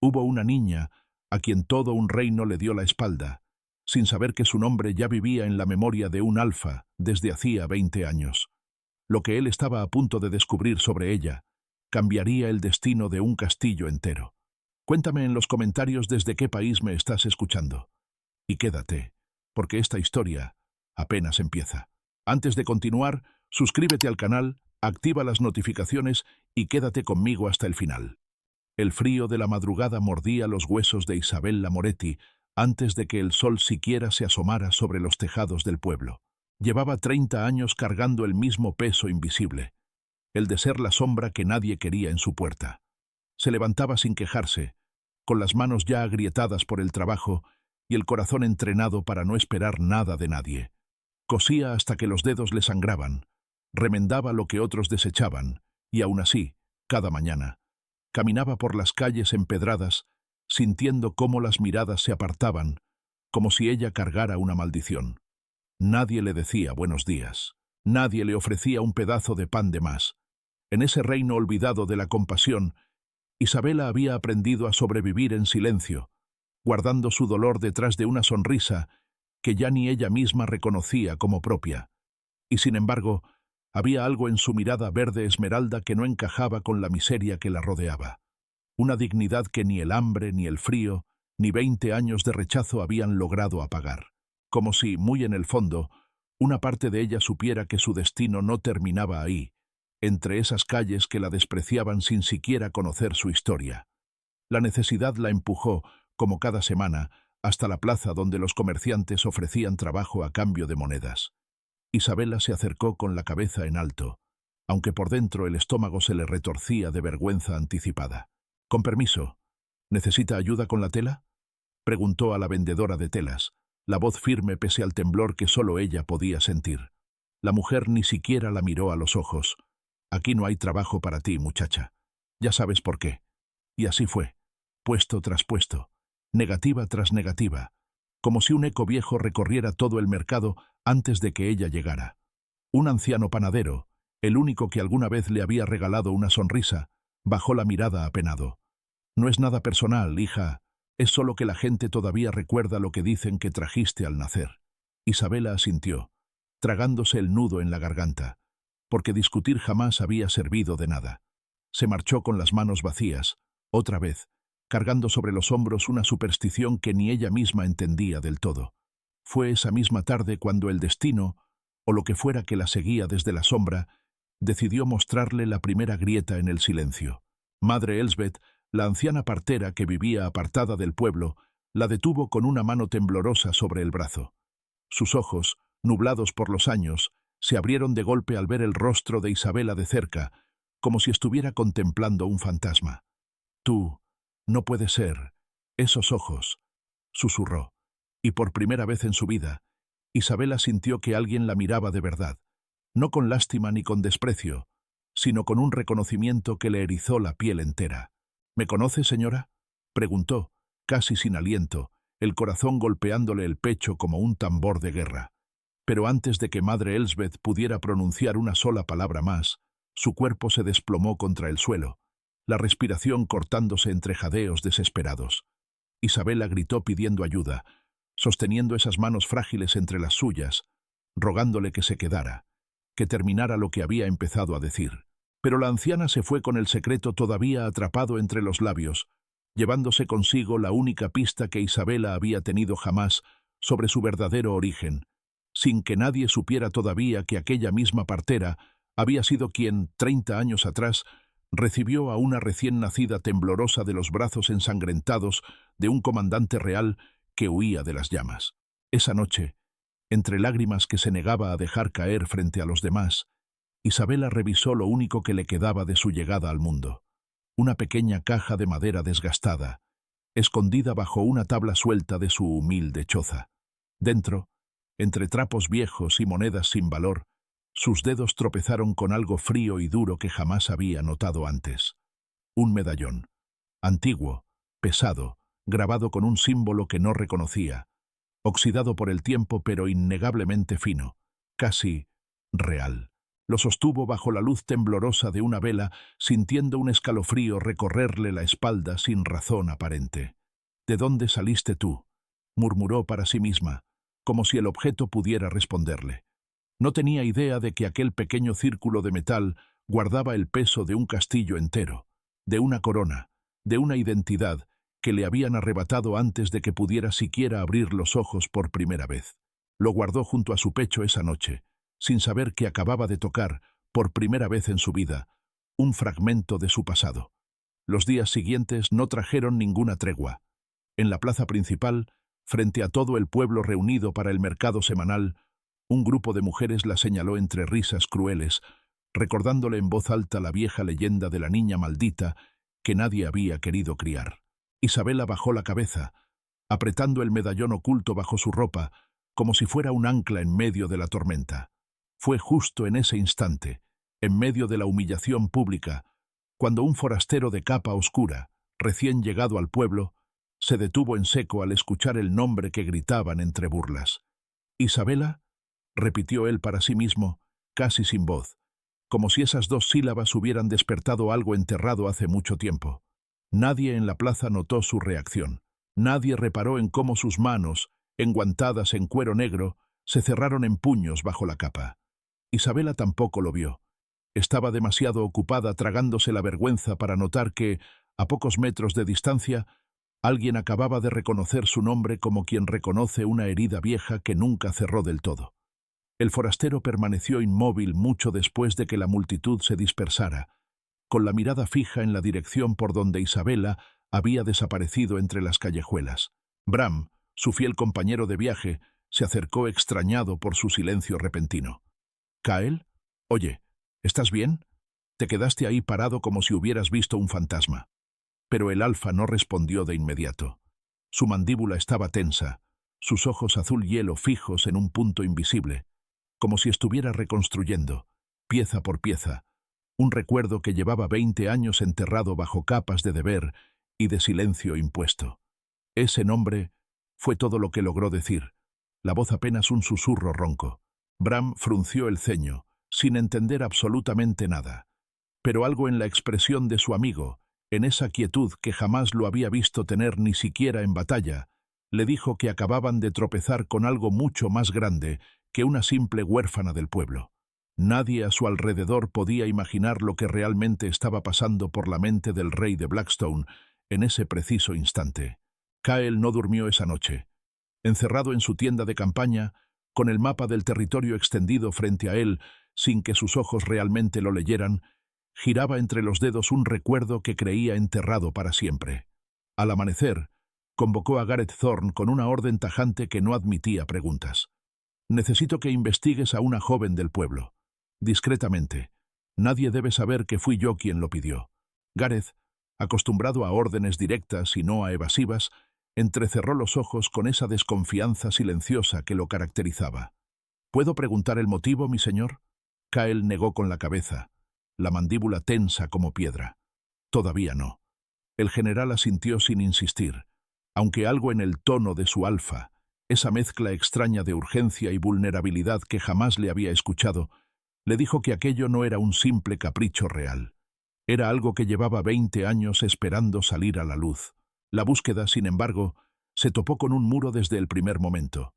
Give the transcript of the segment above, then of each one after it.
Hubo una niña a quien todo un reino le dio la espalda, sin saber que su nombre ya vivía en la memoria de un alfa desde hacía 20 años. Lo que él estaba a punto de descubrir sobre ella cambiaría el destino de un castillo entero. Cuéntame en los comentarios desde qué país me estás escuchando. Y quédate, porque esta historia apenas empieza. Antes de continuar, suscríbete al canal, activa las notificaciones y quédate conmigo hasta el final. El frío de la madrugada mordía los huesos de Isabel Lamoretti antes de que el sol siquiera se asomara sobre los tejados del pueblo. Llevaba 30 años cargando el mismo peso invisible, el de ser la sombra que nadie quería en su puerta. Se levantaba sin quejarse, con las manos ya agrietadas por el trabajo y el corazón entrenado para no esperar nada de nadie. Cosía hasta que los dedos le sangraban, remendaba lo que otros desechaban, y aún así, cada mañana, caminaba por las calles empedradas, sintiendo cómo las miradas se apartaban, como si ella cargara una maldición. Nadie le decía buenos días, nadie le ofrecía un pedazo de pan de más. En ese reino olvidado de la compasión, Isabela había aprendido a sobrevivir en silencio, guardando su dolor detrás de una sonrisa que ya ni ella misma reconocía como propia. Y sin embargo, había algo en su mirada verde esmeralda que no encajaba con la miseria que la rodeaba. Una dignidad que ni el hambre, ni el frío, ni 20 años de rechazo habían logrado apagar. Como si, muy en el fondo, una parte de ella supiera que su destino no terminaba ahí, entre esas calles que la despreciaban sin siquiera conocer su historia. La necesidad la empujó, como cada semana, hasta la plaza donde los comerciantes ofrecían trabajo a cambio de monedas. Isabela se acercó con la cabeza en alto, aunque por dentro el estómago se le retorcía de vergüenza anticipada. «Con permiso, ¿necesita ayuda con la tela?», preguntó a la vendedora de telas, la voz firme pese al temblor que solo ella podía sentir. La mujer ni siquiera la miró a los ojos. «Aquí no hay trabajo para ti, muchacha. Ya sabes por qué». Y así fue, puesto tras puesto, negativa tras negativa, como si un eco viejo recorriera todo el mercado antes de que ella llegara. Un anciano panadero, el único que alguna vez le había regalado una sonrisa, bajó la mirada apenado. «No es nada personal, hija, es solo que la gente todavía recuerda lo que dicen que trajiste al nacer». Isabela asintió, tragándose el nudo en la garganta, porque discutir jamás había servido de nada. Se marchó con las manos vacías, otra vez, cargando sobre los hombros una superstición que ni ella misma entendía del todo. Fue esa misma tarde cuando el destino, o lo que fuera que la seguía desde la sombra, decidió mostrarle la primera grieta en el silencio. Madre Elsbeth, la anciana partera que vivía apartada del pueblo, la detuvo con una mano temblorosa sobre el brazo. Sus ojos, nublados por los años, se abrieron de golpe al ver el rostro de Isabela de cerca, como si estuviera contemplando un fantasma. «Tú, no puede ser, esos ojos», susurró, y por primera vez en su vida, Isabela sintió que alguien la miraba de verdad, no con lástima ni con desprecio, sino con un reconocimiento que le erizó la piel entera. «¿Me conoce, señora?», preguntó, casi sin aliento, el corazón golpeándole el pecho como un tambor de guerra. Pero antes de que Madre Elsbeth pudiera pronunciar una sola palabra más, su cuerpo se desplomó contra el suelo, la respiración cortándose entre jadeos desesperados. Isabela gritó pidiendo ayuda, sosteniendo esas manos frágiles entre las suyas, rogándole que se quedara, que terminara lo que había empezado a decir. Pero la anciana se fue con el secreto todavía atrapado entre los labios, llevándose consigo la única pista que Isabela había tenido jamás sobre su verdadero origen, sin que nadie supiera todavía que aquella misma partera había sido quien, 30 años atrás, recibió a una recién nacida temblorosa de los brazos ensangrentados de un comandante real que huía de las llamas. Esa noche, entre lágrimas que se negaba a dejar caer frente a los demás, Isabela revisó lo único que le quedaba de su llegada al mundo, una pequeña caja de madera desgastada, escondida bajo una tabla suelta de su humilde choza. Dentro, entre trapos viejos y monedas sin valor, sus dedos tropezaron con algo frío y duro que jamás había notado antes. Un medallón, antiguo, pesado, grabado con un símbolo que no reconocía, oxidado por el tiempo pero innegablemente fino, casi real. Lo sostuvo bajo la luz temblorosa de una vela, sintiendo un escalofrío recorrerle la espalda sin razón aparente. «¿De dónde saliste tú?», murmuró para sí misma, como si el objeto pudiera responderle. No tenía idea de que aquel pequeño círculo de metal guardaba el peso de un castillo entero, de una corona, de una identidad que le habían arrebatado antes de que pudiera siquiera abrir los ojos por primera vez. Lo guardó junto a su pecho esa noche, sin saber que acababa de tocar, por primera vez en su vida, un fragmento de su pasado. Los días siguientes no trajeron ninguna tregua. En la plaza principal, frente a todo el pueblo reunido para el mercado semanal, un grupo de mujeres la señaló entre risas crueles, recordándole en voz alta la vieja leyenda de la niña maldita que nadie había querido criar. Isabela bajó la cabeza, apretando el medallón oculto bajo su ropa, como si fuera un ancla en medio de la tormenta. Fue justo en ese instante, en medio de la humillación pública, cuando un forastero de capa oscura, recién llegado al pueblo, se detuvo en seco al escuchar el nombre que gritaban entre burlas. «¿Isabela?», repitió él para sí mismo, casi sin voz, como si esas dos sílabas hubieran despertado algo enterrado hace mucho tiempo. Nadie en la plaza notó su reacción. Nadie reparó en cómo sus manos, enguantadas en cuero negro, se cerraron en puños bajo la capa. Isabela tampoco lo vio. Estaba demasiado ocupada tragándose la vergüenza para notar que, a pocos metros de distancia, alguien acababa de reconocer su nombre como quien reconoce una herida vieja que nunca cerró del todo. El forastero permaneció inmóvil mucho después de que la multitud se dispersara, con la mirada fija en la dirección por donde Isabela había desaparecido entre las callejuelas. Bram, su fiel compañero de viaje, se acercó extrañado por su silencio repentino. «¿Kyle? Oye, ¿estás bien? Te quedaste ahí parado como si hubieras visto un fantasma». Pero el alfa no respondió de inmediato. Su mandíbula estaba tensa, sus ojos azul hielo fijos en un punto invisible, como si estuviera reconstruyendo, pieza por pieza, un recuerdo que llevaba 20 años enterrado bajo capas de deber y de silencio impuesto. Ese nombre fue todo lo que logró decir, la voz apenas un susurro ronco. Bram frunció el ceño, sin entender absolutamente nada. Pero algo en la expresión de su amigo, en esa quietud que jamás lo había visto tener ni siquiera en batalla, le dijo que acababan de tropezar con algo mucho más grande que una simple huérfana del pueblo. Nadie a su alrededor podía imaginar lo que realmente estaba pasando por la mente del rey de Blackstone en ese preciso instante. Kyle no durmió esa noche. Encerrado en su tienda de campaña, con el mapa del territorio extendido frente a él, sin que sus ojos realmente lo leyeran, giraba entre los dedos un recuerdo que creía enterrado para siempre. Al amanecer, convocó a Gareth Thorne con una orden tajante que no admitía preguntas. «Necesito que investigues a una joven del pueblo. Discretamente. Nadie debe saber que fui yo quien lo pidió». Gareth, acostumbrado a órdenes directas y no a evasivas, entrecerró los ojos con esa desconfianza silenciosa que lo caracterizaba. «¿Puedo preguntar el motivo, mi señor?». Kyle negó con la cabeza, la mandíbula tensa como piedra. «Todavía no». El general asintió sin insistir, aunque algo en el tono de su alfa, esa mezcla extraña de urgencia y vulnerabilidad que jamás le había escuchado, le dijo que aquello no era un simple capricho real. Era algo que llevaba 20 años esperando salir a la luz. La búsqueda, sin embargo, se topó con un muro desde el primer momento.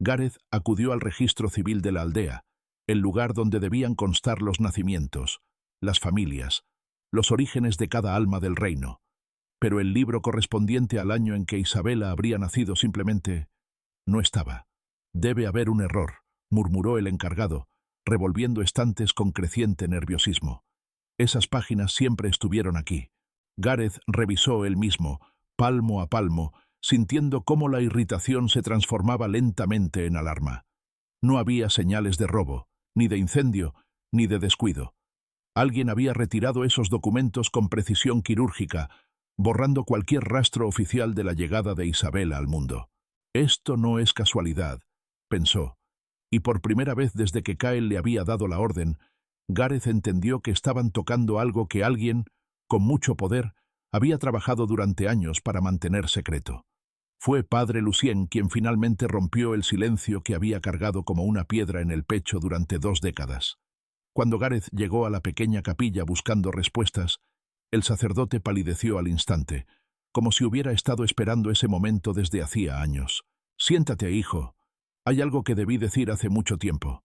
Gareth acudió al registro civil de la aldea, el lugar donde debían constar los nacimientos, las familias, los orígenes de cada alma del reino. Pero el libro correspondiente al año en que Isabela habría nacido simplemente no estaba. «Debe haber un error», murmuró el encargado, revolviendo estantes con creciente nerviosismo. «Esas páginas siempre estuvieron aquí». Gareth revisó él mismo, palmo a palmo, sintiendo cómo la irritación se transformaba lentamente en alarma. No había señales de robo, ni de incendio, ni de descuido. Alguien había retirado esos documentos con precisión quirúrgica, borrando cualquier rastro oficial de la llegada de Isabela al mundo. «Esto no es casualidad», pensó, y por primera vez desde que Kyle le había dado la orden, Gareth entendió que estaban tocando algo que alguien, con mucho poder, había trabajado durante años para mantener secreto. Fue padre Lucien quien finalmente rompió el silencio que había cargado como una piedra en el pecho durante 2 décadas. Cuando Gareth llegó a la pequeña capilla buscando respuestas, el sacerdote palideció al instante, como si hubiera estado esperando ese momento desde hacía años. «Siéntate, hijo. Hay algo que debí decir hace mucho tiempo».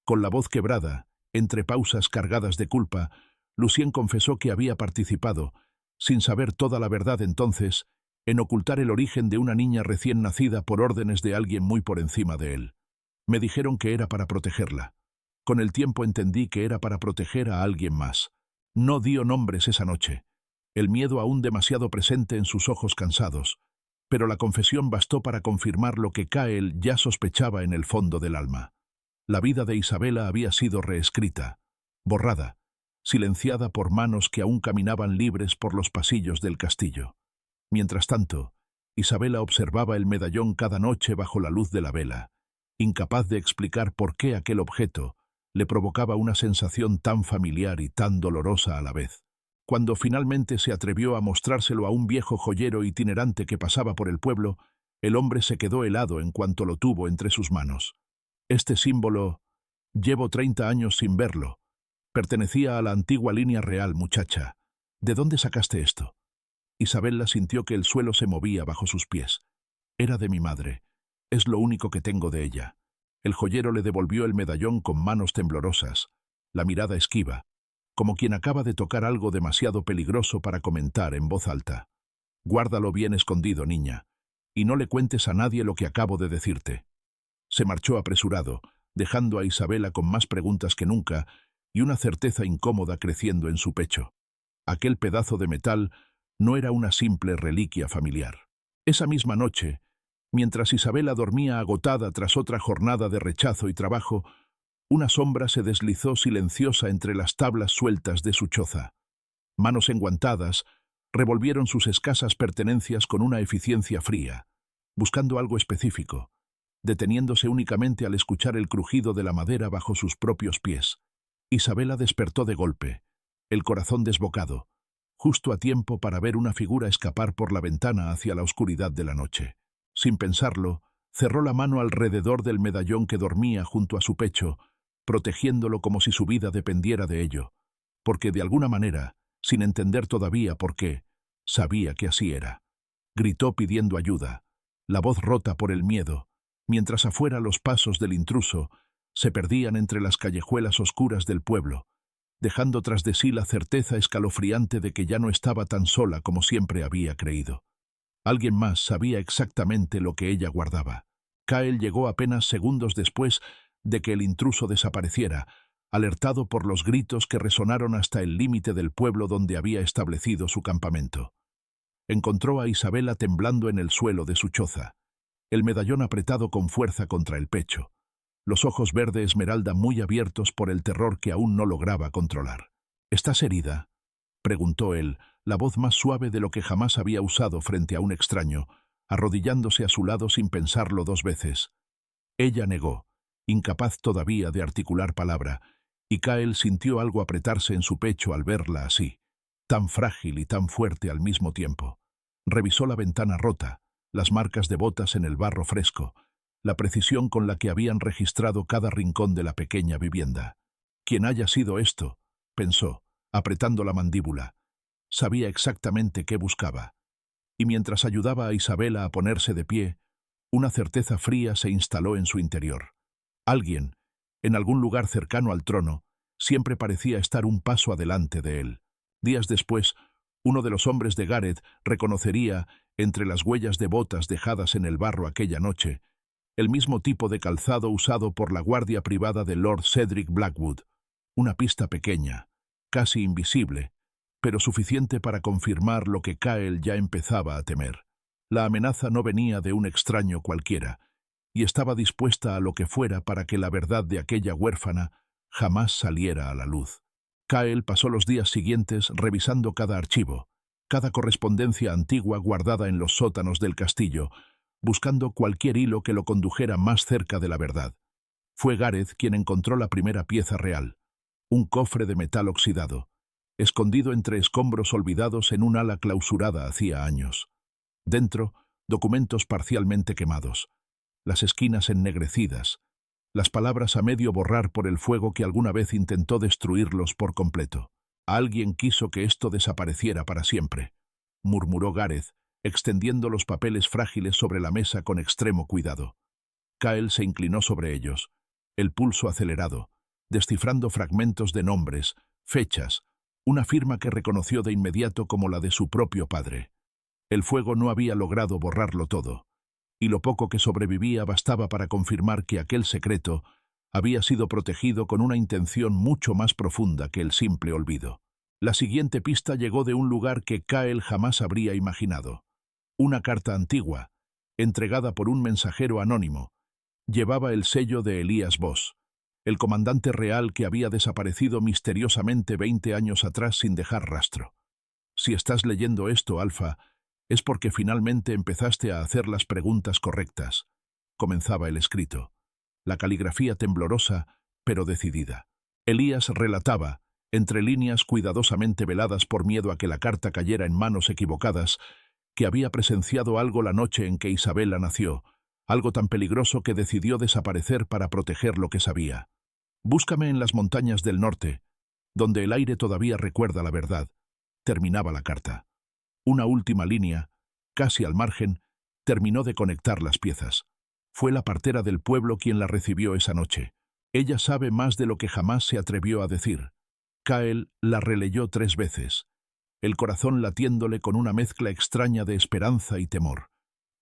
Con la voz quebrada, entre pausas cargadas de culpa, Lucien confesó que había participado, sin saber toda la verdad entonces, en ocultar el origen de una niña recién nacida por órdenes de alguien muy por encima de él. Me dijeron que era para protegerla. Con el tiempo entendí que era para proteger a alguien más. No dio nombres esa noche, el miedo aún demasiado presente en sus ojos cansados, pero la confesión bastó para confirmar lo que Cael ya sospechaba en el fondo del alma. La vida de Isabela había sido reescrita, borrada, silenciada por manos que aún caminaban libres por los pasillos del castillo. Mientras tanto, Isabela observaba el medallón cada noche bajo la luz de la vela, incapaz de explicar por qué aquel objeto le provocaba una sensación tan familiar y tan dolorosa a la vez. Cuando finalmente se atrevió a mostrárselo a un viejo joyero itinerante que pasaba por el pueblo, el hombre se quedó helado en cuanto lo tuvo entre sus manos. Este símbolo, llevo 30 años sin verlo, pertenecía a la antigua línea real, muchacha. ¿De dónde sacaste esto? Isabela sintió que el suelo se movía bajo sus pies. Era de mi madre. Es lo único que tengo de ella. El joyero le devolvió el medallón con manos temblorosas, la mirada esquiva, como quien acaba de tocar algo demasiado peligroso para comentar en voz alta. Guárdalo bien escondido, niña, y no le cuentes a nadie lo que acabo de decirte. Se marchó apresurado, dejando a Isabela con más preguntas que nunca y una certeza incómoda creciendo en su pecho. Aquel pedazo de metal no era una simple reliquia familiar. Esa misma noche, mientras Isabela dormía agotada tras otra jornada de rechazo y trabajo, una sombra se deslizó silenciosa entre las tablas sueltas de su choza. Manos enguantadas revolvieron sus escasas pertenencias con una eficiencia fría, buscando algo específico, deteniéndose únicamente al escuchar el crujido de la madera bajo sus propios pies. Isabela despertó de golpe, el corazón desbocado, justo a tiempo para ver una figura escapar por la ventana hacia la oscuridad de la noche. Sin pensarlo, cerró la mano alrededor del medallón que dormía junto a su pecho, protegiéndolo como si su vida dependiera de ello, porque de alguna manera, sin entender todavía por qué, sabía que así era. Gritó pidiendo ayuda, la voz rota por el miedo, mientras afuera los pasos del intruso se perdían entre las callejuelas oscuras del pueblo, dejando tras de sí la certeza escalofriante de que ya no estaba tan sola como siempre había creído. Alguien más sabía exactamente lo que ella guardaba. Cael llegó apenas segundos después de que el intruso desapareciera, alertado por los gritos que resonaron hasta el límite del pueblo donde había establecido su campamento. Encontró a Isabela temblando en el suelo de su choza, el medallón apretado con fuerza contra el pecho, los ojos verde esmeralda muy abiertos por el terror que aún no lograba controlar. «¿Estás herida?», preguntó él, la voz más suave de lo que jamás había usado frente a un extraño, arrodillándose a su lado sin pensarlo 2 veces. Ella negó, incapaz todavía de articular palabra, y Cael sintió algo apretarse en su pecho al verla así, tan frágil y tan fuerte al mismo tiempo. Revisó la ventana rota, las marcas de botas en el barro fresco, la precisión con la que habían registrado cada rincón de la pequeña vivienda. «Quien haya sido esto», pensó, apretando la mandíbula, sabía exactamente qué buscaba. Y mientras ayudaba a Isabela a ponerse de pie, una certeza fría se instaló en su interior. Alguien, en algún lugar cercano al trono, siempre parecía estar un paso adelante de él. Días después, uno de los hombres de Gareth reconocería, entre las huellas de botas dejadas en el barro aquella noche, el mismo tipo de calzado usado por la guardia privada de Lord Cedric Blackwood, una pista pequeña, casi invisible, pero suficiente para confirmar lo que Cael ya empezaba a temer. La amenaza no venía de un extraño cualquiera, y estaba dispuesta a lo que fuera para que la verdad de aquella huérfana jamás saliera a la luz. Cael pasó los días siguientes revisando cada archivo, cada correspondencia antigua guardada en los sótanos del castillo, buscando cualquier hilo que lo condujera más cerca de la verdad. Fue Gareth quien encontró la primera pieza real, un cofre de metal oxidado, escondido entre escombros olvidados en un ala clausurada hacía años. Dentro, documentos parcialmente quemados, las esquinas ennegrecidas, las palabras a medio borrar por el fuego que alguna vez intentó destruirlos por completo. Alguien quiso que esto desapareciera para siempre, murmuró Gareth, extendiendo los papeles frágiles sobre la mesa con extremo cuidado. Kyle se inclinó sobre ellos, el pulso acelerado, descifrando fragmentos de nombres, fechas, una firma que reconoció de inmediato como la de su propio padre. El fuego no había logrado borrarlo todo, y lo poco que sobrevivía bastaba para confirmar que aquel secreto había sido protegido con una intención mucho más profunda que el simple olvido. La siguiente pista llegó de un lugar que Kyle jamás habría imaginado. Una carta antigua, entregada por un mensajero anónimo, llevaba el sello de Elías Voss, el comandante real que había desaparecido misteriosamente 20 años atrás sin dejar rastro. Si estás leyendo esto, Alfa, es porque finalmente empezaste a hacer las preguntas correctas, comenzaba el escrito, la caligrafía temblorosa, pero decidida. Elías relataba, entre líneas cuidadosamente veladas por miedo a que la carta cayera en manos equivocadas, que había presenciado algo la noche en que Isabela nació, algo tan peligroso que decidió desaparecer para proteger lo que sabía. «Búscame en las montañas del norte, donde el aire todavía recuerda la verdad», terminaba la carta. Una última línea, casi al margen, terminó de conectar las piezas. Fue la partera del pueblo quien la recibió esa noche. Ella sabe más de lo que jamás se atrevió a decir. Kyle la releyó 3 veces, el corazón latiéndole con una mezcla extraña de esperanza y temor,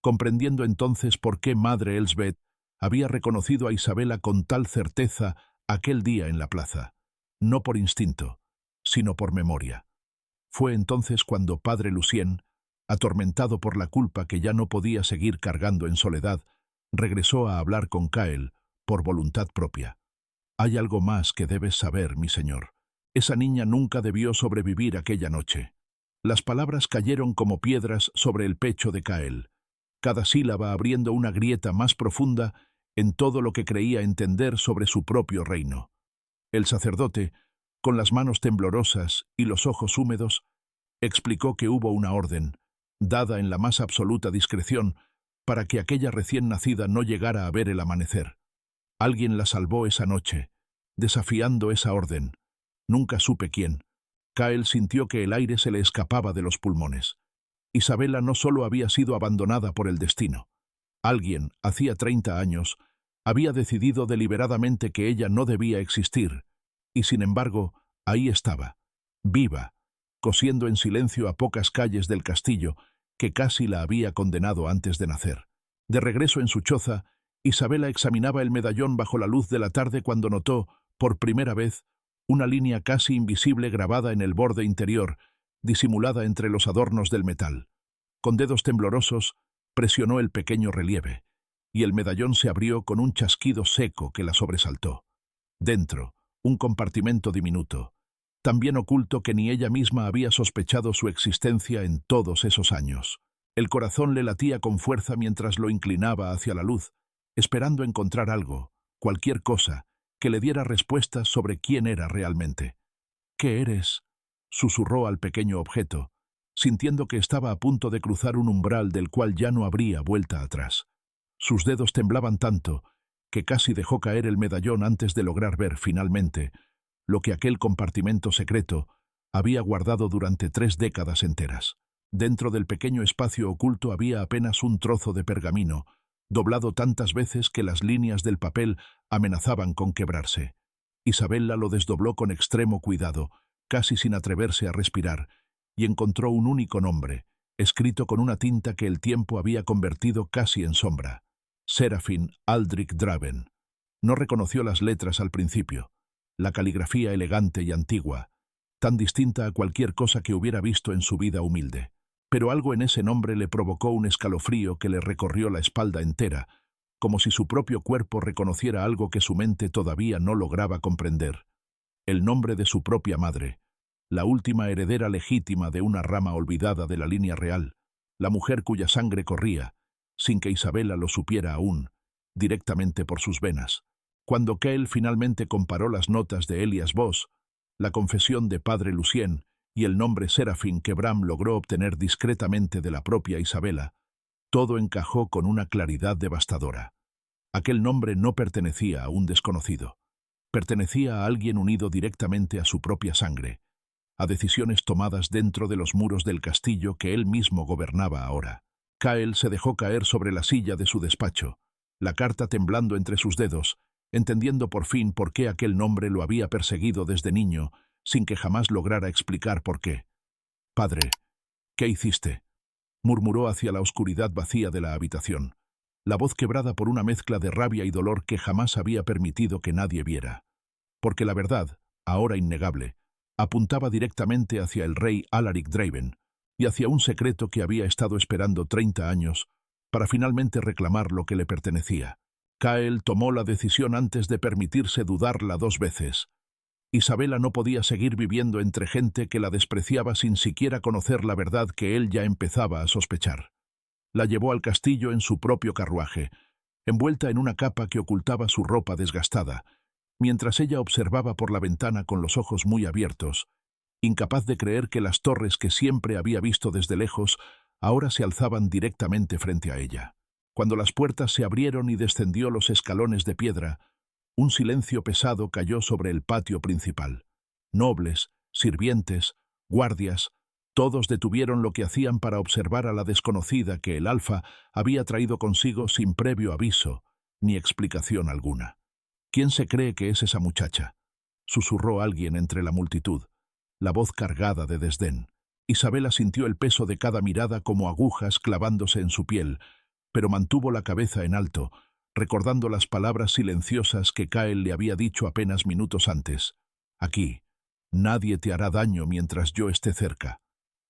comprendiendo entonces por qué Madre Elsbeth había reconocido a Isabela con tal certeza aquel día en la plaza, no por instinto, sino por memoria. Fue entonces cuando Padre Lucien, atormentado por la culpa que ya no podía seguir cargando en soledad, regresó a hablar con Kyle por voluntad propia. «Hay algo más que debes saber, mi señor. Esa niña nunca debió sobrevivir aquella noche». Las palabras cayeron como piedras sobre el pecho de Kyle, cada sílaba abriendo una grieta más profunda en todo lo que creía entender sobre su propio reino. El sacerdote, con las manos temblorosas y los ojos húmedos, explicó que hubo una orden, dada en la más absoluta discreción, para que aquella recién nacida no llegara a ver el amanecer. Alguien la salvó esa noche, desafiando esa orden. Nunca supe quién. Kyle sintió que el aire se le escapaba de los pulmones. Isabela no solo había sido abandonada por el destino. Alguien, hacía 30 años, había decidido deliberadamente que ella no debía existir, y sin embargo, ahí estaba, viva, cosiendo en silencio a pocas calles del castillo que casi la había condenado antes de nacer. De regreso en su choza, Isabela examinaba el medallón bajo la luz de la tarde cuando notó, por primera vez, una línea casi invisible grabada en el borde interior, disimulada entre los adornos del metal. Con dedos temblorosos, presionó el pequeño relieve, y el medallón se abrió con un chasquido seco que la sobresaltó. Dentro, un compartimento diminuto, tan bien oculto que ni ella misma había sospechado su existencia en todos esos años. El corazón le latía con fuerza mientras lo inclinaba hacia la luz, esperando encontrar algo, cualquier cosa, que le diera respuestas sobre quién era realmente. «¿Qué eres?», susurró al pequeño objeto, sintiendo que estaba a punto de cruzar un umbral del cual ya no habría vuelta atrás. Sus dedos temblaban tanto que casi dejó caer el medallón antes de lograr ver, finalmente, lo que aquel compartimento secreto había guardado durante 3 décadas enteras. Dentro del pequeño espacio oculto había apenas un trozo de pergamino, doblado tantas veces que las líneas del papel amenazaban con quebrarse. Isabela lo desdobló con extremo cuidado, casi sin atreverse a respirar, y encontró un único nombre, escrito con una tinta que el tiempo había convertido casi en sombra. Serafin Aldrich Draven. No reconoció las letras al principio. La caligrafía elegante y antigua, tan distinta a cualquier cosa que hubiera visto en su vida humilde. Pero algo en ese nombre le provocó un escalofrío que le recorrió la espalda entera, como si su propio cuerpo reconociera algo que su mente todavía no lograba comprender. El nombre de su propia madre, la última heredera legítima de una rama olvidada de la línea real, la mujer cuya sangre corría, sin que Isabela lo supiera aún, directamente por sus venas. Cuando Kyle finalmente comparó las notas de Elías Voss, la confesión de Padre Lucien y el nombre Serafín que Bram logró obtener discretamente de la propia Isabela, todo encajó con una claridad devastadora. Aquel nombre no pertenecía a un desconocido. Pertenecía a alguien unido directamente a su propia sangre, a decisiones tomadas dentro de los muros del castillo que él mismo gobernaba ahora. Kyle se dejó caer sobre la silla de su despacho, la carta temblando entre sus dedos, entendiendo por fin por qué aquel nombre lo había perseguido desde niño, sin que jamás lograra explicar por qué. «Padre, ¿qué hiciste?», murmuró hacia la oscuridad vacía de la habitación, la voz quebrada por una mezcla de rabia y dolor que jamás había permitido que nadie viera. Porque la verdad, ahora innegable, apuntaba directamente hacia el rey Alaric Draven y hacia un secreto que había estado esperando 30 años para finalmente reclamar lo que le pertenecía. Kyle tomó la decisión antes de permitirse dudarla 2 veces. Isabela no podía seguir viviendo entre gente que la despreciaba sin siquiera conocer la verdad que él ya empezaba a sospechar. La llevó al castillo en su propio carruaje, envuelta en una capa que ocultaba su ropa desgastada, mientras ella observaba por la ventana con los ojos muy abiertos, incapaz de creer que las torres que siempre había visto desde lejos ahora se alzaban directamente frente a ella. Cuando las puertas se abrieron y descendió los escalones de piedra, un silencio pesado cayó sobre el patio principal. Nobles, sirvientes, guardias, todos detuvieron lo que hacían para observar a la desconocida que el Alfa había traído consigo sin previo aviso ni explicación alguna. «¿Quién se cree que es esa muchacha?», susurró alguien entre la multitud, la voz cargada de desdén. Isabela sintió el peso de cada mirada como agujas clavándose en su piel, pero mantuvo la cabeza en alto, recordando las palabras silenciosas que Kyle le había dicho apenas minutos antes. «Aquí, nadie te hará daño mientras yo esté cerca».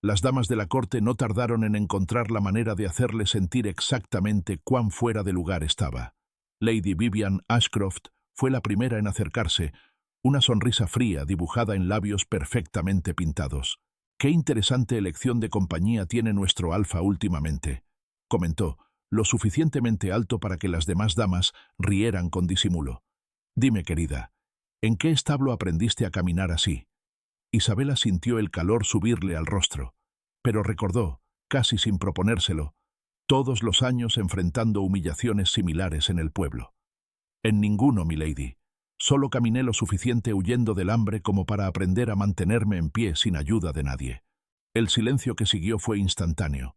Las damas de la corte no tardaron en encontrar la manera de hacerle sentir exactamente cuán fuera de lugar estaba. Lady Vivian Ashcroft fue la primera en acercarse, una sonrisa fría dibujada en labios perfectamente pintados. «Qué interesante elección de compañía tiene nuestro Alfa últimamente», comentó, lo suficientemente alto para que las demás damas rieran con disimulo. «Dime, querida, ¿en qué establo aprendiste a caminar así?». Isabela sintió el calor subirle al rostro, pero recordó, casi sin proponérselo, todos los años enfrentando humillaciones similares en el pueblo. «En ninguno, milady. Solo caminé lo suficiente huyendo del hambre como para aprender a mantenerme en pie sin ayuda de nadie». El silencio que siguió fue instantáneo,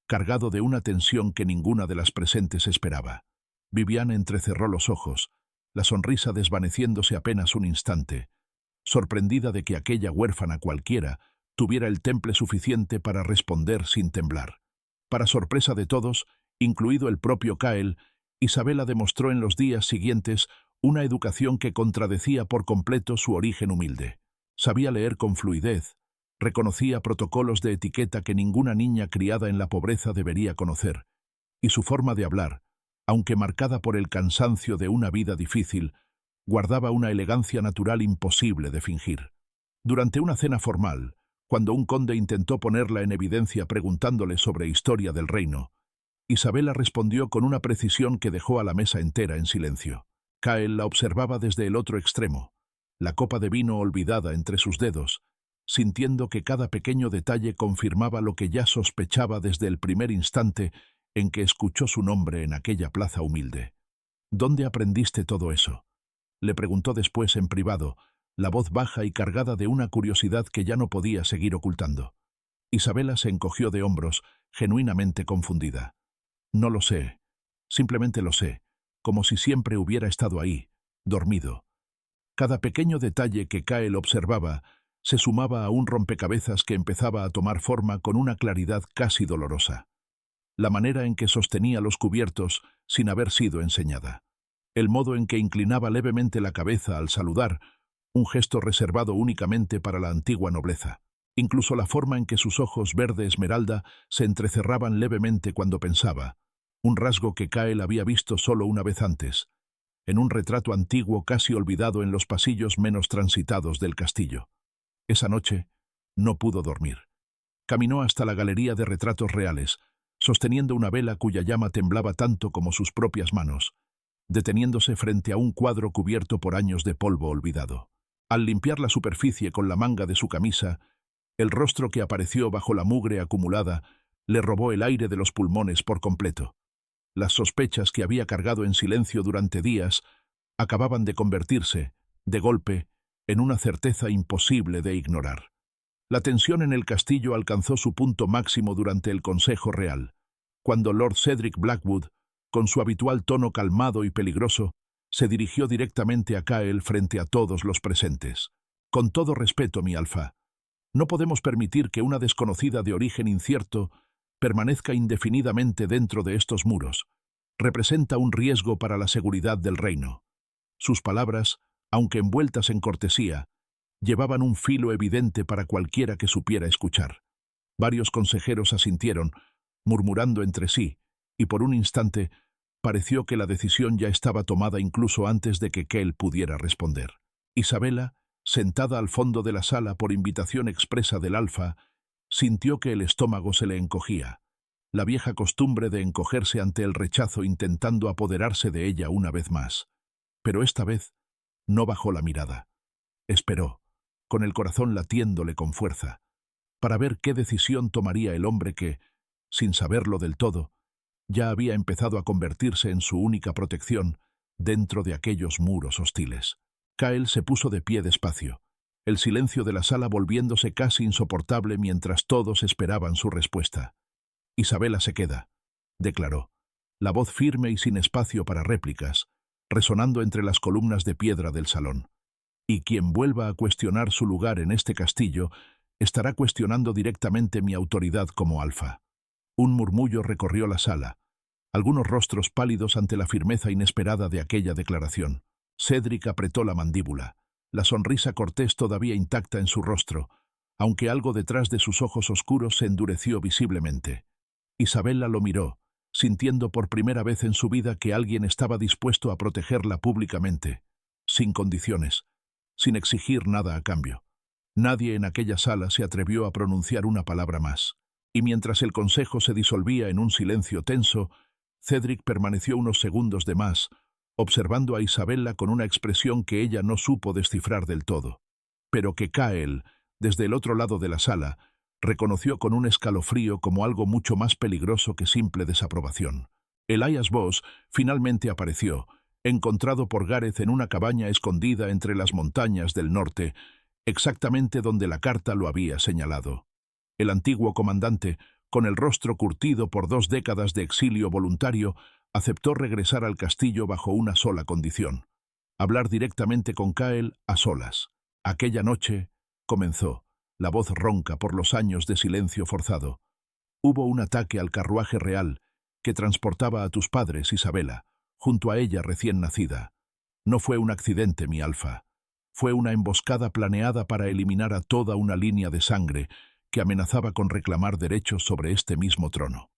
cargado de una tensión que ninguna de las presentes esperaba. Vivian entrecerró los ojos, la sonrisa desvaneciéndose apenas un instante, sorprendida de que aquella huérfana cualquiera tuviera el temple suficiente para responder sin temblar. Para sorpresa de todos, incluido el propio Kyle, Isabela demostró en los días siguientes una educación que contradecía por completo su origen humilde. Sabía leer con fluidez, reconocía protocolos de etiqueta que ninguna niña criada en la pobreza debería conocer, y su forma de hablar, aunque marcada por el cansancio de una vida difícil, guardaba una elegancia natural imposible de fingir. Durante una cena formal, cuando un conde intentó ponerla en evidencia preguntándole sobre historia del reino, Isabela respondió con una precisión que dejó a la mesa entera en silencio. Kyle la observaba desde el otro extremo, la copa de vino olvidada entre sus dedos, sintiendo que cada pequeño detalle confirmaba lo que ya sospechaba desde el primer instante en que escuchó su nombre en aquella plaza humilde. «¿Dónde aprendiste todo eso?», le preguntó después en privado, la voz baja y cargada de una curiosidad que ya no podía seguir ocultando. Isabela se encogió de hombros, genuinamente confundida. «No lo sé, simplemente lo sé, como si siempre hubiera estado ahí, dormido». Cada pequeño detalle que Kyle observaba se sumaba a un rompecabezas que empezaba a tomar forma con una claridad casi dolorosa. La manera en que sostenía los cubiertos sin haber sido enseñada. El modo en que inclinaba levemente la cabeza al saludar, un gesto reservado únicamente para la antigua nobleza. Incluso la forma en que sus ojos verde esmeralda se entrecerraban levemente cuando pensaba, un rasgo que Kyle había visto solo una vez antes, en un retrato antiguo casi olvidado en los pasillos menos transitados del castillo. Esa noche no pudo dormir. Caminó hasta la galería de retratos reales, sosteniendo una vela cuya llama temblaba tanto como sus propias manos, deteniéndose frente a un cuadro cubierto por años de polvo olvidado. Al limpiar la superficie con la manga de su camisa, el rostro que apareció bajo la mugre acumulada le robó el aire de los pulmones por completo. Las sospechas que había cargado en silencio durante días acababan de convertirse, de golpe, en una certeza imposible de ignorar. La tensión en el castillo alcanzó su punto máximo durante el Consejo Real, cuando Lord Cedric Blackwood, con su habitual tono calmado y peligroso, se dirigió directamente a Cael frente a todos los presentes. Con todo respeto, mi Alfa, no podemos permitir que una desconocida de origen incierto permanezca indefinidamente dentro de estos muros. Representa un riesgo para la seguridad del reino. Sus palabras, aunque envueltas en cortesía, llevaban un filo evidente para cualquiera que supiera escuchar. Varios consejeros asintieron, murmurando entre sí, y por un instante pareció que la decisión ya estaba tomada incluso antes de que Kell pudiera responder. Isabela, sentada al fondo de la sala por invitación expresa del Alfa, sintió que el estómago se le encogía, la vieja costumbre de encogerse ante el rechazo intentando apoderarse de ella una vez más. Pero esta vez no bajó la mirada. Esperó, con el corazón latiéndole con fuerza, para ver qué decisión tomaría el hombre que, sin saberlo del todo, ya había empezado a convertirse en su única protección dentro de aquellos muros hostiles. Cael se puso de pie despacio, el silencio de la sala volviéndose casi insoportable mientras todos esperaban su respuesta. «Isabela se queda», declaró, la voz firme y sin espacio para réplicas, resonando entre las columnas de piedra del salón. «Y quien vuelva a cuestionar su lugar en este castillo estará cuestionando directamente mi autoridad como Alfa». Un murmullo recorrió la sala, algunos rostros pálidos ante la firmeza inesperada de aquella declaración. Cedric apretó la mandíbula, la sonrisa cortés todavía intacta en su rostro, aunque algo detrás de sus ojos oscuros se endureció visiblemente. Isabela lo miró, sintiendo por primera vez en su vida que alguien estaba dispuesto a protegerla públicamente, sin condiciones, sin exigir nada a cambio. Nadie en aquella sala se atrevió a pronunciar una palabra más, y mientras el consejo se disolvía en un silencio tenso, Cedric permaneció unos segundos de más, observando a Isabela con una expresión que ella no supo descifrar del todo, pero que Cael, desde el otro lado de la sala, reconoció con un escalofrío como algo mucho más peligroso que simple desaprobación. Elias Voss finalmente apareció, encontrado por Gareth en una cabaña escondida entre las montañas del norte, exactamente donde la carta lo había señalado. El antiguo comandante, con el rostro curtido por 2 décadas de exilio voluntario, aceptó regresar al castillo bajo una sola condición: hablar directamente con Cael a solas. Aquella noche comenzó, la voz ronca por los años de silencio forzado. Hubo un ataque al carruaje real que transportaba a tus padres, Isabela, junto a ella recién nacida. No fue un accidente, mi Alfa. Fue una emboscada planeada para eliminar a toda una línea de sangre que amenazaba con reclamar derechos sobre este mismo trono.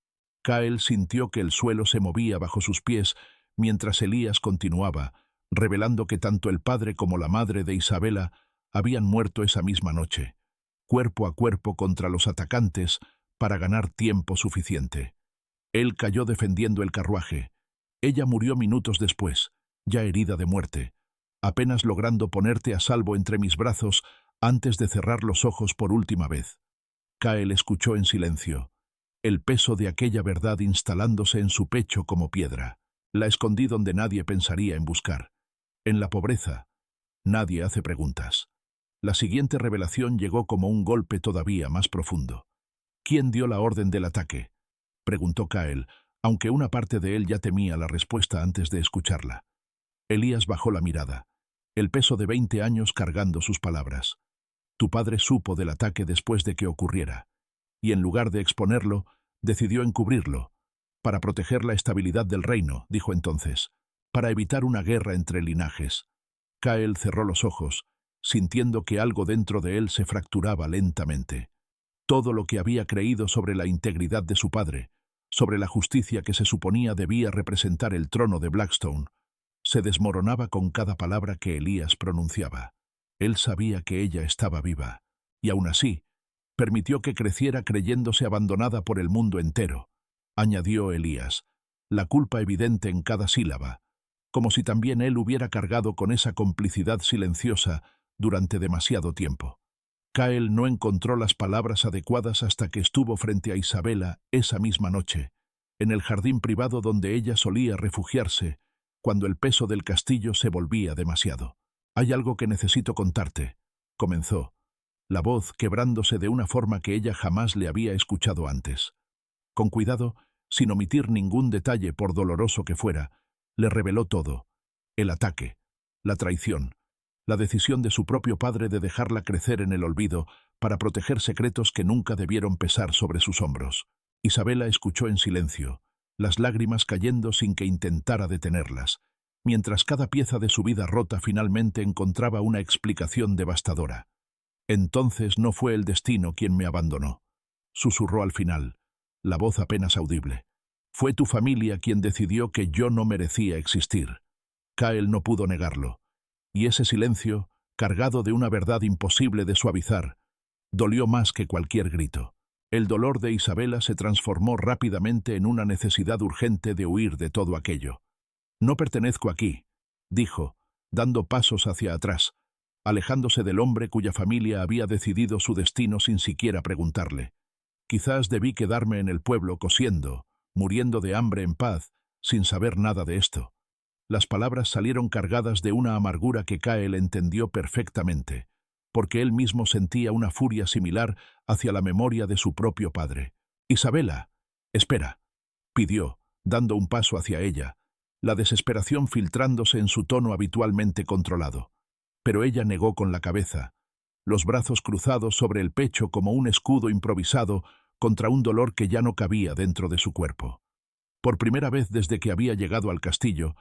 Cael sintió que el suelo se movía bajo sus pies mientras Elías continuaba, revelando que tanto el padre como la madre de Isabela habían muerto esa misma noche, cuerpo a cuerpo contra los atacantes para ganar tiempo suficiente. Él cayó defendiendo el carruaje. Ella murió minutos después, ya herida de muerte, apenas logrando ponerte a salvo entre mis brazos antes de cerrar los ojos por última vez. Cael escuchó en silencio, el peso de aquella verdad instalándose en su pecho como piedra. La escondí donde nadie pensaría en buscar. En la pobreza, nadie hace preguntas. La siguiente revelación llegó como un golpe todavía más profundo. ¿Quién dio la orden del ataque?, preguntó Cael, aunque una parte de él ya temía la respuesta antes de escucharla. Elías bajó la mirada, el peso de 20 años cargando sus palabras. Tu padre supo del ataque después de que ocurriera, y en lugar de exponerlo, decidió encubrirlo, para proteger la estabilidad del reino, dijo entonces, para evitar una guerra entre linajes. Cael cerró los ojos, sintiendo que algo dentro de él se fracturaba lentamente. Todo lo que había creído sobre la integridad de su padre, sobre la justicia que se suponía debía representar el trono de Blackstone, se desmoronaba con cada palabra que Elías pronunciaba. Él sabía que ella estaba viva, y aún así, permitió que creciera creyéndose abandonada por el mundo entero, añadió Elías, la culpa evidente en cada sílaba, como si también él hubiera cargado con esa complicidad silenciosa durante demasiado tiempo. Cael no encontró las palabras adecuadas hasta que estuvo frente a Isabela esa misma noche, en el jardín privado donde ella solía refugiarse cuando el peso del castillo se volvía demasiado. «Hay algo que necesito contarte», comenzó, la voz quebrándose de una forma que ella jamás le había escuchado antes. Con cuidado, sin omitir ningún detalle por doloroso que fuera, le reveló todo: el ataque, la traición, la decisión de su propio padre de dejarla crecer en el olvido para proteger secretos que nunca debieron pesar sobre sus hombros. Isabela escuchó en silencio, las lágrimas cayendo sin que intentara detenerlas, mientras cada pieza de su vida rota finalmente encontraba una explicación devastadora. «Entonces no fue el destino quien me abandonó», susurró al final, la voz apenas audible. «Fue tu familia quien decidió que yo no merecía existir». Kael no pudo negarlo, y ese silencio, cargado de una verdad imposible de suavizar, dolió más que cualquier grito. El dolor de Isabela se transformó rápidamente en una necesidad urgente de huir de todo aquello. «No pertenezco aquí», dijo, dando pasos hacia atrás, alejándose del hombre cuya familia había decidido su destino sin siquiera preguntarle. «Quizás debí quedarme en el pueblo cosiendo, muriendo de hambre en paz, sin saber nada de esto». Las palabras salieron cargadas de una amargura que Kael entendió perfectamente, porque él mismo sentía una furia similar hacia la memoria de su propio padre. «Isabela, espera», pidió, dando un paso hacia ella, la desesperación filtrándose en su tono habitualmente controlado. Pero ella negó con la cabeza, los brazos cruzados sobre el pecho como un escudo improvisado contra un dolor que ya no cabía dentro de su cuerpo. Por primera vez desde que había llegado al castillo,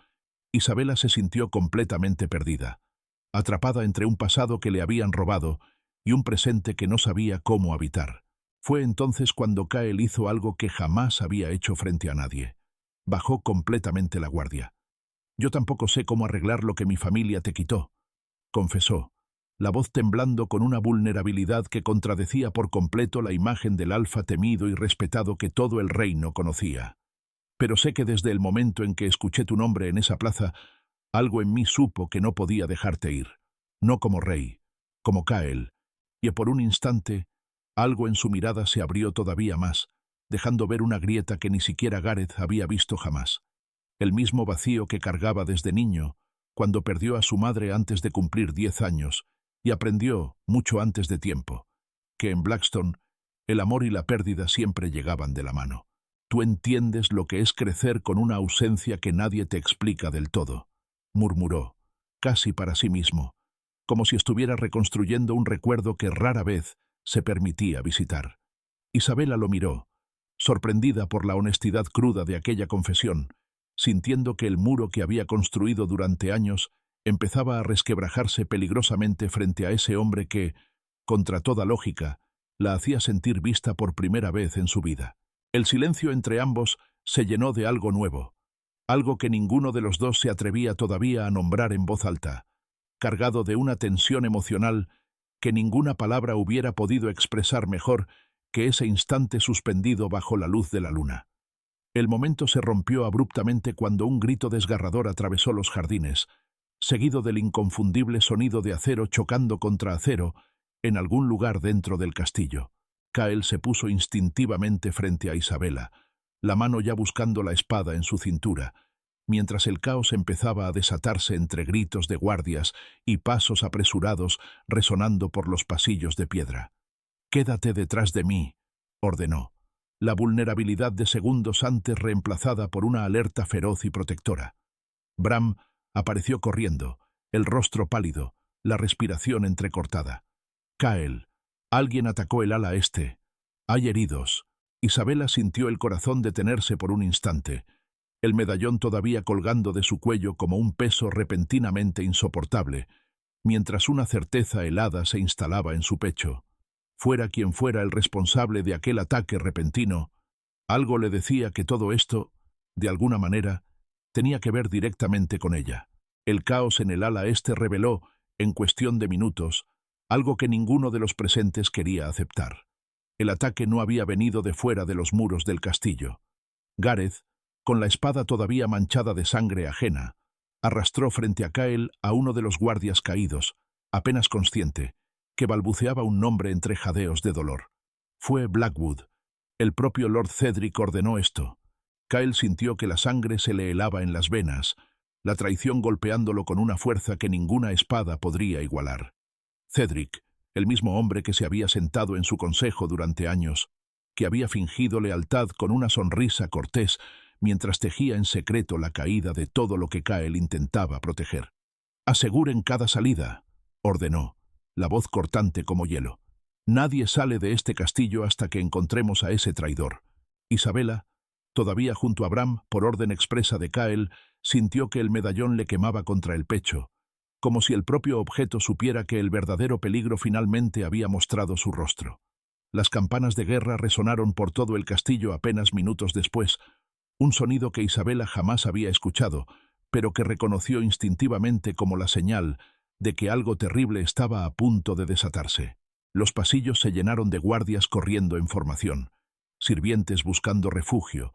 Isabela se sintió completamente perdida, atrapada entre un pasado que le habían robado y un presente que no sabía cómo habitar. Fue entonces cuando Kael hizo algo que jamás había hecho frente a nadie. Bajó completamente la guardia. «Yo tampoco sé cómo arreglar lo que mi familia te quitó», confesó, la voz temblando con una vulnerabilidad que contradecía por completo la imagen del alfa temido y respetado que todo el reino conocía. «Pero sé que desde el momento en que escuché tu nombre en esa plaza, algo en mí supo que no podía dejarte ir, no como rey, como Kael», y por un instante, algo en su mirada se abrió todavía más, dejando ver una grieta que ni siquiera Gareth había visto jamás. El mismo vacío que cargaba desde niño, cuando perdió a su madre antes de cumplir 10 años, y aprendió, mucho antes de tiempo, que en Blackstone el amor y la pérdida siempre llegaban de la mano. «Tú entiendes lo que es crecer con una ausencia que nadie te explica del todo», murmuró, casi para sí mismo, como si estuviera reconstruyendo un recuerdo que rara vez se permitía visitar. Isabela lo miró, sorprendida por la honestidad cruda de aquella confesión, sintiendo que el muro que había construido durante años empezaba a resquebrajarse peligrosamente frente a ese hombre que, contra toda lógica, la hacía sentir vista por primera vez en su vida. El silencio entre ambos se llenó de algo nuevo, algo que ninguno de los dos se atrevía todavía a nombrar en voz alta, cargado de una tensión emocional que ninguna palabra hubiera podido expresar mejor que ese instante suspendido bajo la luz de la luna. El momento se rompió abruptamente cuando un grito desgarrador atravesó los jardines, seguido del inconfundible sonido de acero chocando contra acero en algún lugar dentro del castillo. Kael se puso instintivamente frente a Isabela, la mano ya buscando la espada en su cintura, mientras el caos empezaba a desatarse entre gritos de guardias y pasos apresurados resonando por los pasillos de piedra. «Quédate detrás de mí», ordenó, la vulnerabilidad de segundos antes reemplazada por una alerta feroz y protectora. Bram apareció corriendo, el rostro pálido, la respiración entrecortada. «Kael, alguien atacó el ala este. Hay heridos». Isabela sintió el corazón detenerse por un instante, el medallón todavía colgando de su cuello como un peso repentinamente insoportable, mientras una certeza helada se instalaba en su pecho. Fuera quien fuera el responsable de aquel ataque repentino, algo le decía que todo esto, de alguna manera, tenía que ver directamente con ella. El caos en el ala este reveló, en cuestión de minutos, algo que ninguno de los presentes quería aceptar. El ataque no había venido de fuera de los muros del castillo. Gareth, con la espada todavía manchada de sangre ajena, arrastró frente a Kael a uno de los guardias caídos, apenas consciente, que balbuceaba un nombre entre jadeos de dolor. Fue Blackwood. El propio Lord Cedric ordenó esto. Kyle sintió que la sangre se le helaba en las venas, la traición golpeándolo con una fuerza que ninguna espada podría igualar. Cedric, el mismo hombre que se había sentado en su consejo durante años, que había fingido lealtad con una sonrisa cortés mientras tejía en secreto la caída de todo lo que Kyle intentaba proteger. «Aseguren cada salida», ordenó, la voz cortante como hielo. «Nadie sale de este castillo hasta que encontremos a ese traidor». Isabela, todavía junto a Bram, por orden expresa de Kyle, sintió que el medallón le quemaba contra el pecho, como si el propio objeto supiera que el verdadero peligro finalmente había mostrado su rostro. Las campanas de guerra resonaron por todo el castillo apenas minutos después, un sonido que Isabela jamás había escuchado, pero que reconoció instintivamente como la señal de que algo terrible estaba a punto de desatarse. Los pasillos se llenaron de guardias corriendo en formación, sirvientes buscando refugio,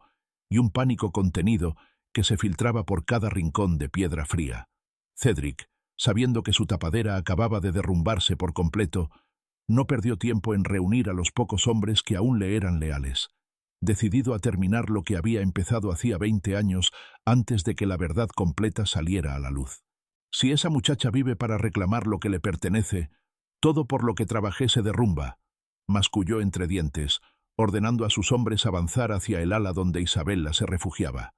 y un pánico contenido que se filtraba por cada rincón de piedra fría. Cedric, sabiendo que su tapadera acababa de derrumbarse por completo, no perdió tiempo en reunir a los pocos hombres que aún le eran leales, decidido a terminar lo que había empezado hacía 20 años antes de que la verdad completa saliera a la luz. «Si esa muchacha vive para reclamar lo que le pertenece, todo por lo que trabajé se derrumba», masculló entre dientes, ordenando a sus hombres avanzar hacia el ala donde Isabela se refugiaba.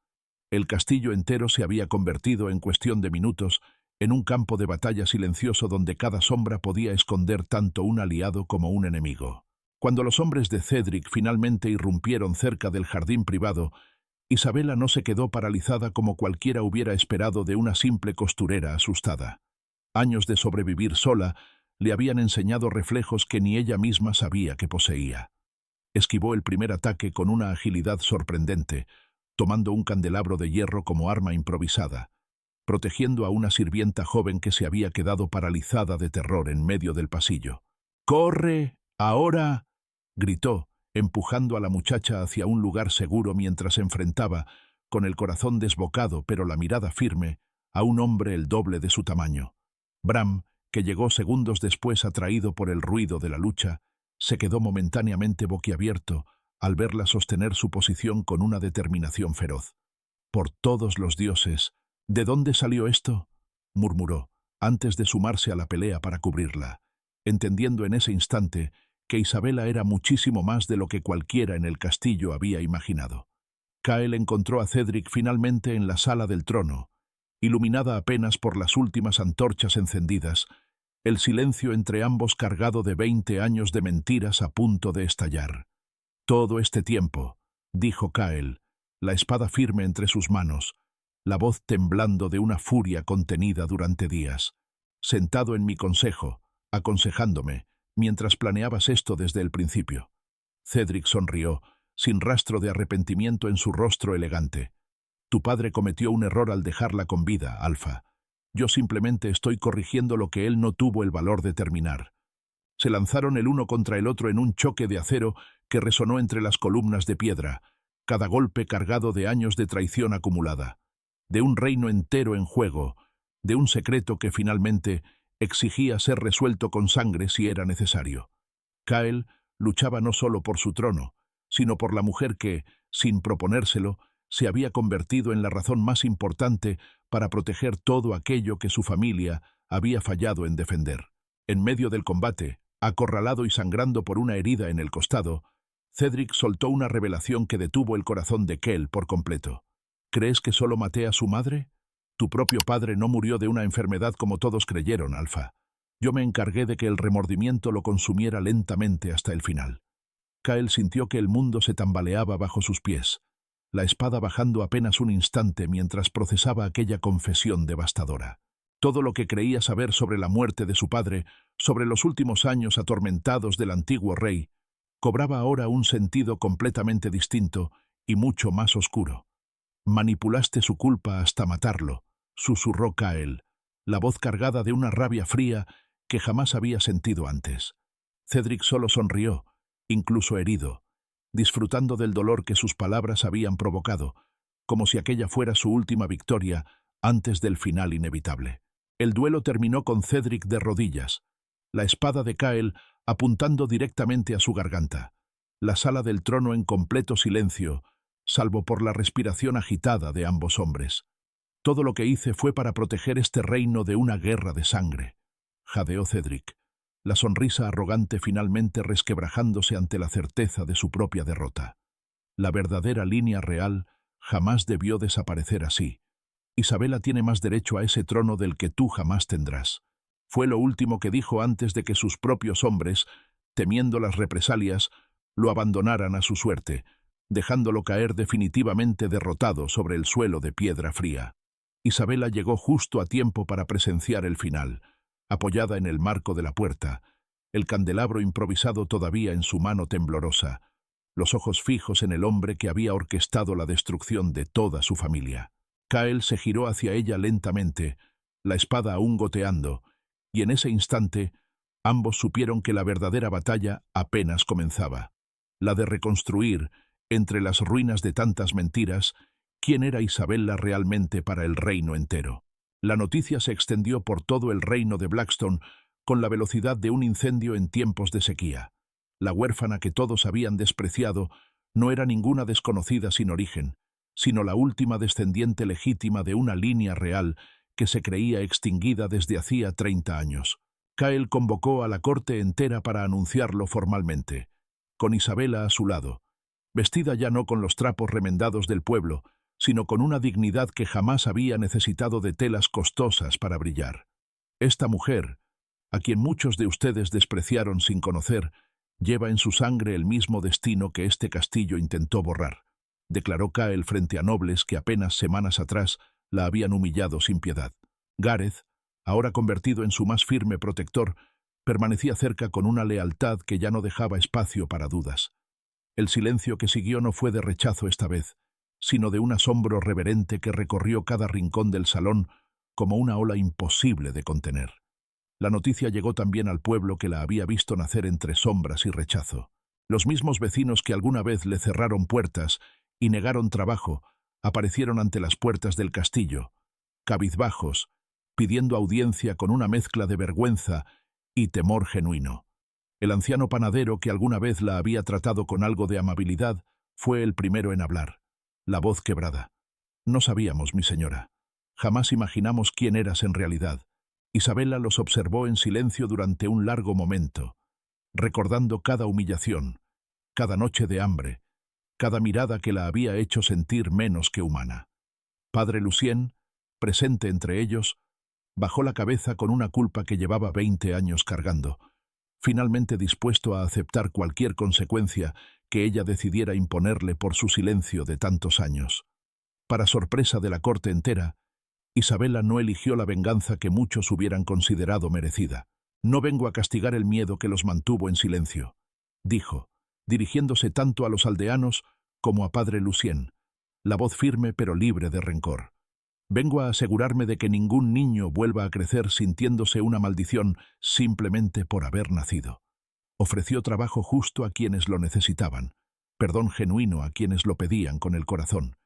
El castillo entero se había convertido, en cuestión de minutos, en un campo de batalla silencioso donde cada sombra podía esconder tanto un aliado como un enemigo. Cuando los hombres de Cedric finalmente irrumpieron cerca del jardín privado, Isabela no se quedó paralizada como cualquiera hubiera esperado de una simple costurera asustada. Años de sobrevivir sola le habían enseñado reflejos que ni ella misma sabía que poseía. Esquivó el primer ataque con una agilidad sorprendente, tomando un candelabro de hierro como arma improvisada, protegiendo a una sirvienta joven que se había quedado paralizada de terror en medio del pasillo. «¡Corre! ¡Ahora!», gritó, empujando a la muchacha hacia un lugar seguro mientras enfrentaba, con el corazón desbocado pero la mirada firme, a un hombre el doble de su tamaño. Bram, que llegó segundos después atraído por el ruido de la lucha, se quedó momentáneamente boquiabierto al verla sostener su posición con una determinación feroz. «Por todos los dioses, ¿de dónde salió esto?», murmuró, antes de sumarse a la pelea para cubrirla, entendiendo en ese instante que Isabela era muchísimo más de lo que cualquiera en el castillo había imaginado. Kyle encontró a Cedric finalmente en la sala del trono, iluminada apenas por las últimas antorchas encendidas, el silencio entre ambos cargado de 20 años de mentiras a punto de estallar. «Todo este tiempo», dijo Kyle, la espada firme entre sus manos, la voz temblando de una furia contenida durante días, «sentado en mi consejo, aconsejándome, mientras planeabas esto desde el principio». Cedric sonrió, sin rastro de arrepentimiento en su rostro elegante. «Tu padre cometió un error al dejarla con vida, Alfa. Yo simplemente estoy corrigiendo lo que él no tuvo el valor de terminar». Se lanzaron el uno contra el otro en un choque de acero que resonó entre las columnas de piedra, cada golpe cargado de años de traición acumulada, de un reino entero en juego, de un secreto que finalmente exigía ser resuelto con sangre si era necesario. Kyle luchaba no solo por su trono, sino por la mujer que, sin proponérselo, se había convertido en la razón más importante para proteger todo aquello que su familia había fallado en defender. En medio del combate, acorralado y sangrando por una herida en el costado, Cedric soltó una revelación que detuvo el corazón de Kell por completo. «¿Crees que solo maté a su madre? Tu propio padre no murió de una enfermedad como todos creyeron, Alfa. Yo me encargué de que el remordimiento lo consumiera lentamente hasta el final». Kyle sintió que el mundo se tambaleaba bajo sus pies, la espada bajando apenas un instante mientras procesaba aquella confesión devastadora. Todo lo que creía saber sobre la muerte de su padre, sobre los últimos años atormentados del antiguo rey, cobraba ahora un sentido completamente distinto y mucho más oscuro. «Manipulaste su culpa hasta matarlo», susurró Kyle, la voz cargada de una rabia fría que jamás había sentido antes. Cedric solo sonrió, incluso herido, disfrutando del dolor que sus palabras habían provocado, como si aquella fuera su última victoria antes del final inevitable. El duelo terminó con Cedric de rodillas, la espada de Kyle apuntando directamente a su garganta, la sala del trono en completo silencio, salvo por la respiración agitada de ambos hombres. Todo lo que hice fue para proteger este reino de una guerra de sangre, jadeó Cedric, la sonrisa arrogante finalmente resquebrajándose ante la certeza de su propia derrota. La verdadera línea real jamás debió desaparecer así. Isabela tiene más derecho a ese trono del que tú jamás tendrás. Fue lo último que dijo antes de que sus propios hombres, temiendo las represalias, lo abandonaran a su suerte, dejándolo caer definitivamente derrotado sobre el suelo de piedra fría. Isabela llegó justo a tiempo para presenciar el final, apoyada en el marco de la puerta, el candelabro improvisado todavía en su mano temblorosa, los ojos fijos en el hombre que había orquestado la destrucción de toda su familia. Kael se giró hacia ella lentamente, la espada aún goteando, y en ese instante ambos supieron que la verdadera batalla apenas comenzaba, la de reconstruir, entre las ruinas de tantas mentiras, quién era Isabela realmente para el reino entero. La noticia se extendió por todo el reino de Blackstone con la velocidad de un incendio en tiempos de sequía. La huérfana que todos habían despreciado no era ninguna desconocida sin origen, sino la última descendiente legítima de una línea real que se creía extinguida desde hacía 30 años. Kael convocó a la corte entera para anunciarlo formalmente, con Isabela a su lado, vestida ya no con los trapos remendados del pueblo, sino con una dignidad que jamás había necesitado de telas costosas para brillar. Esta mujer, a quien muchos de ustedes despreciaron sin conocer, lleva en su sangre el mismo destino que este castillo intentó borrar, declaró Kael frente a nobles que apenas semanas atrás la habían humillado sin piedad. Gareth, ahora convertido en su más firme protector, permanecía cerca con una lealtad que ya no dejaba espacio para dudas. El silencio que siguió no fue de rechazo esta vez, sino de un asombro reverente que recorrió cada rincón del salón como una ola imposible de contener. La noticia llegó también al pueblo que la había visto nacer entre sombras y rechazo. Los mismos vecinos que alguna vez le cerraron puertas y negaron trabajo, aparecieron ante las puertas del castillo, cabizbajos, pidiendo audiencia con una mezcla de vergüenza y temor genuino. El anciano panadero que alguna vez la había tratado con algo de amabilidad fue el primero en hablar, la voz quebrada. No sabíamos, mi señora. Jamás imaginamos quién eras en realidad. Isabela los observó en silencio durante un largo momento, recordando cada humillación, cada noche de hambre, cada mirada que la había hecho sentir menos que humana. Padre Lucien, presente entre ellos, bajó la cabeza con una culpa que llevaba 20 años cargando, finalmente dispuesto a aceptar cualquier consecuencia que ella decidiera imponerle por su silencio de tantos años. Para sorpresa de la corte entera, Isabela no eligió la venganza que muchos hubieran considerado merecida. «No vengo a castigar el miedo que los mantuvo en silencio», dijo, dirigiéndose tanto a los aldeanos como a Padre Lucien, la voz firme pero libre de rencor. «Vengo a asegurarme de que ningún niño vuelva a crecer sintiéndose una maldición simplemente por haber nacido». Ofreció trabajo justo a quienes lo necesitaban, perdón genuino a quienes lo pedían con el corazón,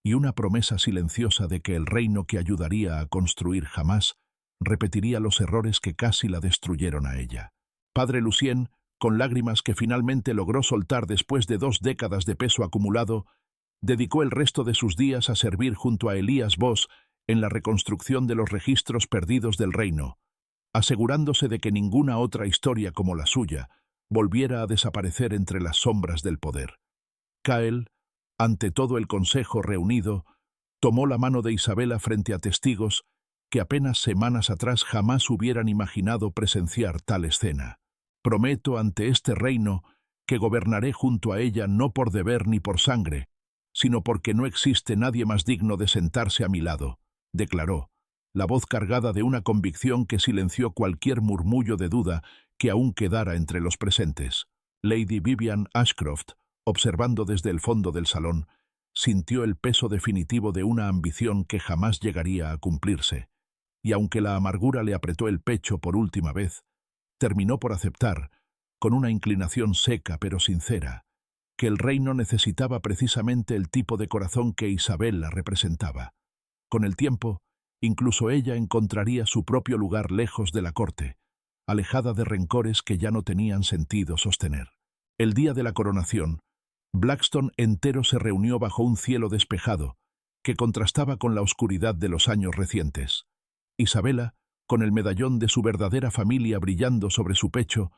y una promesa silenciosa de que el reino que ayudaría a construir jamás repetiría los errores que casi la destruyeron a ella. Padre Lucien, con lágrimas que finalmente logró soltar después de 2 décadas de peso acumulado, dedicó el resto de sus días a servir junto a Elías Voss en la reconstrucción de los registros perdidos del reino, asegurándose de que ninguna otra historia como la suya volviera a desaparecer entre las sombras del poder. Kael, ante todo el consejo reunido, tomó la mano de Isabela frente a testigos que apenas semanas atrás jamás hubieran imaginado presenciar tal escena. «Prometo ante este reino que gobernaré junto a ella no por deber ni por sangre, sino porque no existe nadie más digno de sentarse a mi lado», declaró, la voz cargada de una convicción que silenció cualquier murmullo de duda que aún quedara entre los presentes. Lady Vivian Ashcroft, observando desde el fondo del salón, sintió el peso definitivo de una ambición que jamás llegaría a cumplirse, y aunque la amargura le apretó el pecho por última vez, terminó por aceptar, con una inclinación seca pero sincera, que el reino necesitaba precisamente el tipo de corazón que Isabela representaba. Con el tiempo, incluso ella encontraría su propio lugar lejos de la corte, alejada de rencores que ya no tenían sentido sostener. El día de la coronación, Blackstone entero se reunió bajo un cielo despejado, que contrastaba con la oscuridad de los años recientes. Isabela, con el medallón de su verdadera familia brillando sobre su pecho,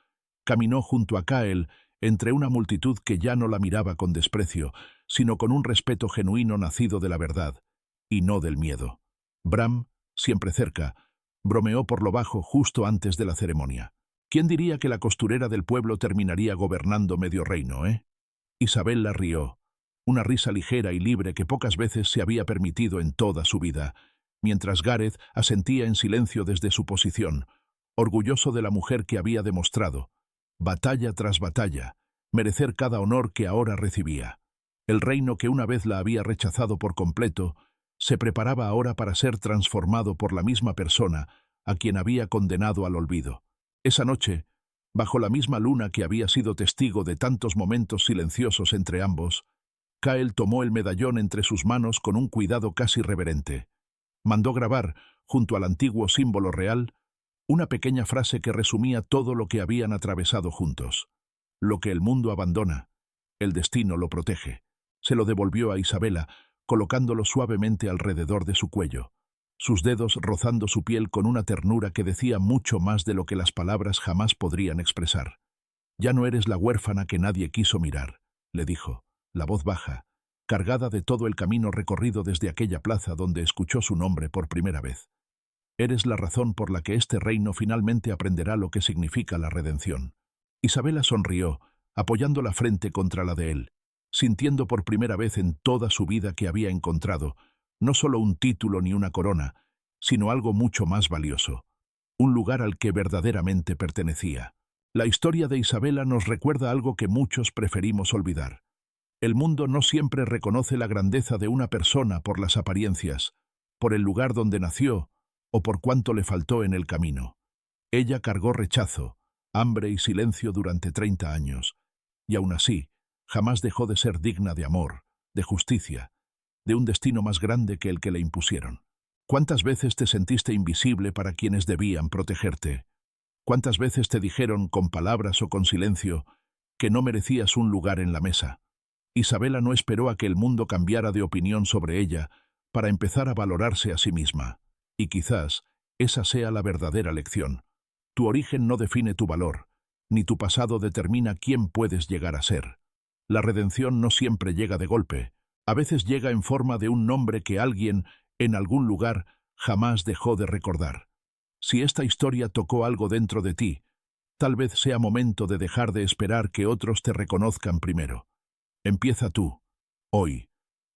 caminó junto a Kyle entre una multitud que ya no la miraba con desprecio, sino con un respeto genuino nacido de la verdad, y no del miedo. Bram, siempre cerca, bromeó por lo bajo justo antes de la ceremonia. ¿Quién diría que la costurera del pueblo terminaría gobernando medio reino, Isabel la rió, una risa ligera y libre que pocas veces se había permitido en toda su vida, mientras Gareth asentía en silencio desde su posición, orgulloso de la mujer que había demostrado, batalla tras batalla, merecer cada honor que ahora recibía. El reino que una vez la había rechazado por completo, se preparaba ahora para ser transformado por la misma persona a quien había condenado al olvido. Esa noche, bajo la misma luna que había sido testigo de tantos momentos silenciosos entre ambos, Kyle tomó el medallón entre sus manos con un cuidado casi reverente. Mandó grabar, junto al antiguo símbolo real, una pequeña frase que resumía todo lo que habían atravesado juntos. Lo que el mundo abandona, el destino lo protege. Se lo devolvió a Isabela, colocándolo suavemente alrededor de su cuello, sus dedos rozando su piel con una ternura que decía mucho más de lo que las palabras jamás podrían expresar. «Ya no eres la huérfana que nadie quiso mirar», le dijo, la voz baja, cargada de todo el camino recorrido desde aquella plaza donde escuchó su nombre por primera vez. «Eres la razón por la que este reino finalmente aprenderá lo que significa la redención». Isabela sonrió, apoyando la frente contra la de él, sintiendo por primera vez en toda su vida que había encontrado no solo un título ni una corona, sino algo mucho más valioso, un lugar al que verdaderamente pertenecía. La historia de Isabela nos recuerda algo que muchos preferimos olvidar. El mundo no siempre reconoce la grandeza de una persona por las apariencias, por el lugar donde nació o por cuánto le faltó en el camino. Ella cargó rechazo, hambre y silencio durante 30 años, y aún así, jamás dejó de ser digna de amor, de justicia, de un destino más grande que el que le impusieron. ¿Cuántas veces te sentiste invisible para quienes debían protegerte? ¿Cuántas veces te dijeron, con palabras o con silencio, que no merecías un lugar en la mesa? Isabela no esperó a que el mundo cambiara de opinión sobre ella para empezar a valorarse a sí misma. Y quizás esa sea la verdadera lección. Tu origen no define tu valor, ni tu pasado determina quién puedes llegar a ser. La redención no siempre llega de golpe. A veces llega en forma de un nombre que alguien, en algún lugar, jamás dejó de recordar. Si esta historia tocó algo dentro de ti, tal vez sea momento de dejar de esperar que otros te reconozcan primero. Empieza tú, hoy,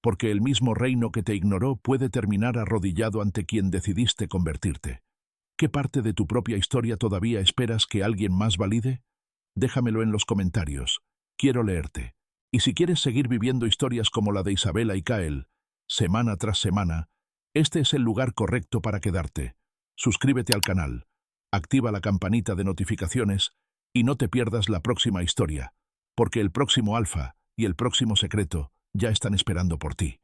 porque el mismo reino que te ignoró puede terminar arrodillado ante quien decidiste convertirte. ¿Qué parte de tu propia historia todavía esperas que alguien más valide? Déjamelo en los comentarios. Quiero leerte. Y si quieres seguir viviendo historias como la de Isabela y Kyle, semana tras semana, este es el lugar correcto para quedarte. Suscríbete al canal, activa la campanita de notificaciones y no te pierdas la próxima historia, porque el próximo alfa y el próximo secreto ya están esperando por ti.